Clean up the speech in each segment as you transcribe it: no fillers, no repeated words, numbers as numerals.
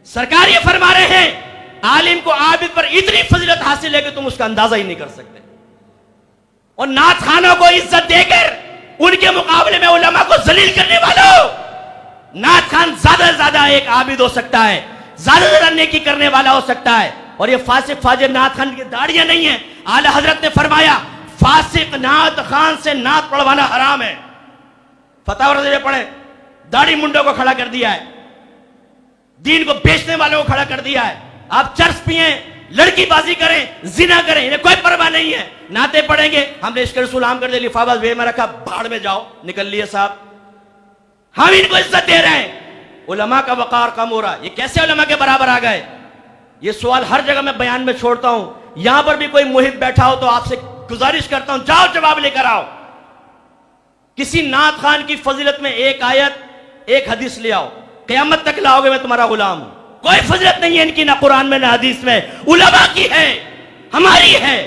سرکار یہ فرما رہے ہیں عالم کو عابد پر اتنی فضیلت حاصل ہے کہ تم اس کا اندازہ ہی نہیں کر سکتے. اور نعت خوانوں کو عزت دے کر ان کے مقابلے میں علماء کو ذلیل کرنے والوں، نعت خوان زیادہ سے زیادہ ایک عابد ہو سکتا ہے، زیادہ سے زیادہ نیکی کرنے والا ہو سکتا ہے. اور یہ فاسق فاجر نعت خوان کی داڑیاں نہیں ہیں. اعلی حضرت نے فرمایا فاسق نعت خوان سے نعت پڑھوانا حرام ہے. فتاوی رضویہ پڑھیں، داڑھی منڈوں کو کھڑا کر دیا ہے، دین کو بیچنے والوں کو کھڑا کر دیا ہے. آپ چرس پئیں، لڑکی بازی کریں، زنا کریں، انہیں کوئی پرواہ نہیں ہے. نعتیں پڑھیں گے، ہم نے عشق رسول عام کر دیا، لفافہ وے میں رکھا، بھاڑ میں جاؤ، نکل لیے صاحب. ہم ان کو عزت دے رہے ہیں. علماء کا وقار کم ہو رہا ہے. یہ کیسے علماء کے برابر آ گئے؟ یہ سوال ہر جگہ میں بیان میں چھوڑتا ہوں. یہاں پر بھی کوئی محب بیٹھا ہو تو آپ سے گزارش کرتا ہوں، جاؤ جواب لے کر آؤ. کسی نعت خوان کی فضیلت میں ایک آیت ایک حدیث لے آؤ، قیامت تک لاؤ گے میں تمہارا غلام ہوں. کوئی فضیلت نہیں ہے ان کی، نہ قرآن میں نہ حدیث میں. علماء کی ہے، ہماری ہے،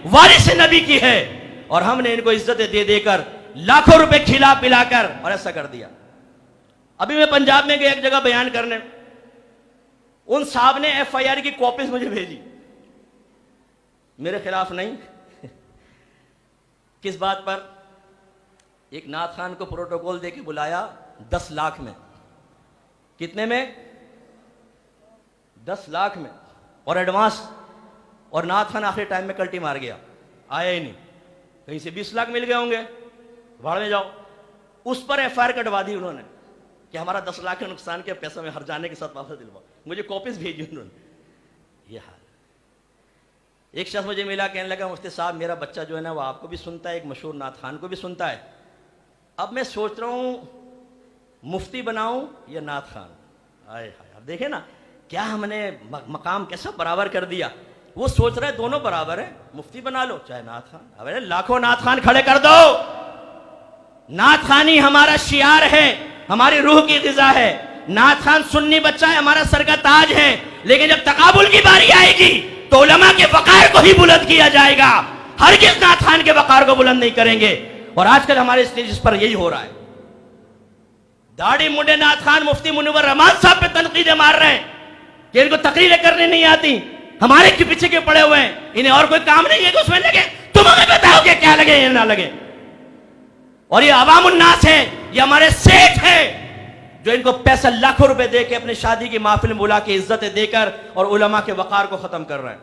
وارث نبی کی ہے. اور ہم نے ان کو عزتیں دے دے کر لاکھوں روپے کھلا پلا کر اور ایسا کر دیا. ابھی میں پنجاب میں گیا ایک جگہ بیان کرنے، ان صاحب نے ایف آئی آر کی کاپیز مجھے بھیجی، میرے خلاف نہیں. کس بات پر؟ ایک نعت خوان کو پروٹوکول دے کے بلایا 10 لاکھ میں. کتنے میں؟ 10 لاکھ میں، اور ایڈوانس. اور نعت خوان آخری ٹائم میں کلٹی مار گیا، آیا ہی نہیں. کہیں سے 20 لاکھ مل گئے ہوں گے، بھاڑ میں جاؤ. اس پر ایف آئی آر کٹوا دی انہوں نے کہ ہمارا 10 لاکھ کا نقصان کیا، پیسہ میں ہر جانے کے ساتھ واپس دلواؤ. مجھے کاپیز بھیجی انہوں نے. یہ حال. ایک شخص مجھے ملا، کہنے لگا مفتی صاحب میرا بچہ جو ہے نا وہ آپ کو بھی سنتا ہے، ایک مشہور نعت خوان کو بھی سنتا ہے. اب میں سوچ رہا ہوں مفتی بناؤں یا نعت خوان. آئے ہائے، اب دیکھیں نا کیا ہم نے مقام کیسا برابر کر دیا. وہ سوچ رہے دونوں برابر ہیں، مفتی بنا لو چاہے نعت خوان. اب لاکھوں نعت خوان کھڑے کر دو. نعت خوانی ہمارا شعار ہے، ہماری روح کی غذا ہے. نعت خوان سنی بچہ ہے، ہمارا سر کا تاج ہے. لیکن جب تقابل کی باری آئے گی تو علماء کے وقار کو ہی بلند کیا جائے گا، ہرگز نعت خوان کے وقار کو بلند نہیں کریں گے. اور آج کل ہمارے اسٹیجز پر یہی ہو رہا ہے. داڑھی منڈے نعت خوان مفتی منور رحمان صاحب پہ تنقیدیں مار رہے ہیں کہ ان کو تقریریں کرنے نہیں آتی، ہمارے کے پیچھے کے پڑے ہوئے ہیں، انہیں اور کوئی کام نہیں ہے کہ اس میں لگے. تم ہمیں بتاؤ کہ کیا لگے یا نہ لگے. اور یہ عوام الناس ہے، یہ ہمارے سیٹ ہے جو ان کو پیسہ لاکھوں روپے دے کے اپنے شادی کی محفل میں بلا کے عزتیں دے کر اور علماء کے وقار کو ختم کر رہے ہیں.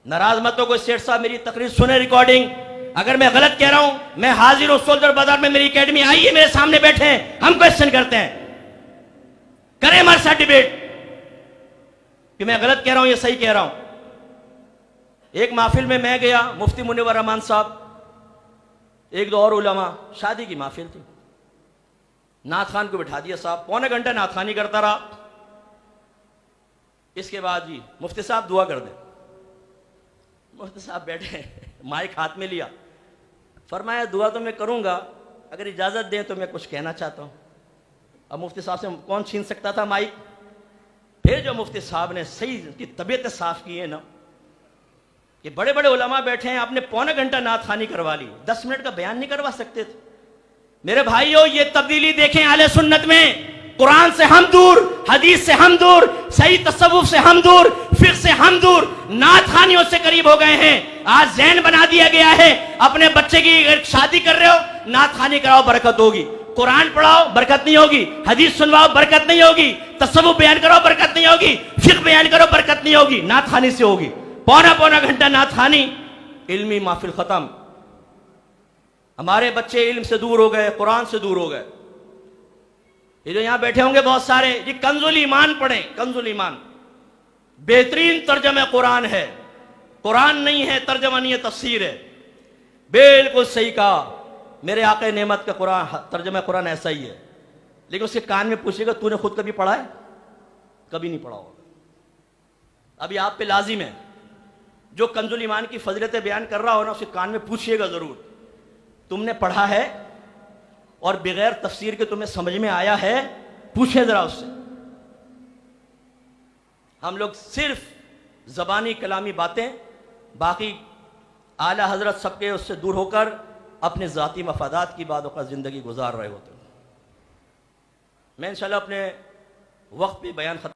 ناراض مت ہو کوئی سیٹ صاحب، میری تقریر سنے ریکارڈنگ. اگر میں غلط کہہ رہا ہوں میں حاضر ہوں، سولجر بازار میں میری اکیڈمی آئیے، میرے سامنے بیٹھے ہیں، ہم کویسچن کرتے ہیں، کریں ہمارے ساتھ ڈیبیٹ کہ میں غلط کہہ رہا ہوں یا صحیح کہہ رہا ہوں. ایک محفل میں میں گیا، مفتی منور رحمان صاحب، ایک دو اور علماء، شادی کی محفل تھی. نعت خوان کو بٹھا دیا صاحب، پونے گھنٹہ نعت خوانی کرتا رہا. اس کے بعد جی مفتی صاحب دعا کر دیں. مفتی صاحب بیٹھے، مائک ہاتھ میں لیا، فرمایا دعا تو میں کروں گا، اگر اجازت دیں تو میں کچھ کہنا چاہتا ہوں. اب مفتی صاحب سے کون چھین سکتا تھا مائک. پھر جو مفتی صاحب نے صحیح کی طبیعت صاف کی ہے نا، کہ بڑے بڑے علماء بیٹھے ہیں، آپ نے پونے گھنٹہ نعت خوانی کروا لی، 10 منٹ کا بیان نہیں کروا سکتے تھے. میرے بھائیو یہ تبدیلی دیکھیں اہل سنت میں. قرآن سے ہم دور، حدیث سے ہم دور، صحیح تصوف سے ہم دور، فقہ سے ہم دور، نعت خوانیوں سے قریب ہو گئے ہیں. آج ذہن بنا دیا گیا ہے اپنے بچے کی شادی کر رہے ہو نعت خوانی کراؤ برکت ہوگی، قرآن پڑھاؤ برکت نہیں ہوگی، حدیث سنواؤ برکت نہیں ہوگی، تصوف بیان کرو برکت نہیں ہوگی، فقہ بیان کرو برکت نہیں ہوگی، نعت خوانی سے ہوگی. پونا گھنٹہ نعت خوانی، علمی محفل ختم. ہمارے بچے علم سے دور ہو گئے، قرآن سے دور ہو گئے. یہ جو یہاں بیٹھے ہوں گے بہت سارے، یہ کنز الایمان پڑھیں. کنز الایمان بہترین ترجمہ قرآن ہے، قرآن نہیں ہے، ترجمہ نہیں ہے، تفسیر ہے. بالکل صحیح کہا، میرے آقا نعمت کا قرآن ترجمہ قرآن ایسا ہی ہے. لیکن اس کے کان میں پوچھے گا تو نے خود کبھی پڑھا ہے؟ کبھی نہیں پڑھا ہوگا. ابھی آپ پہ لازم ہے جو کنز الایمان کی فضیلتیں بیان کر رہا ہو نا، اس کے کان میں پوچھئے گا ضرور تم نے پڑھا ہے اور بغیر تفسیر کے تمہیں سمجھ میں آیا ہے؟ پوچھیں ذرا اس سے. ہم لوگ صرف زبانی کلامی باتیں، باقی اعلیٰ حضرت سب کے اس سے دور ہو کر اپنے ذاتی مفادات کی باتوں کا زندگی گزار رہے ہوتے ہیں. میں انشاءاللہ اپنے وقت پہ بیان ختم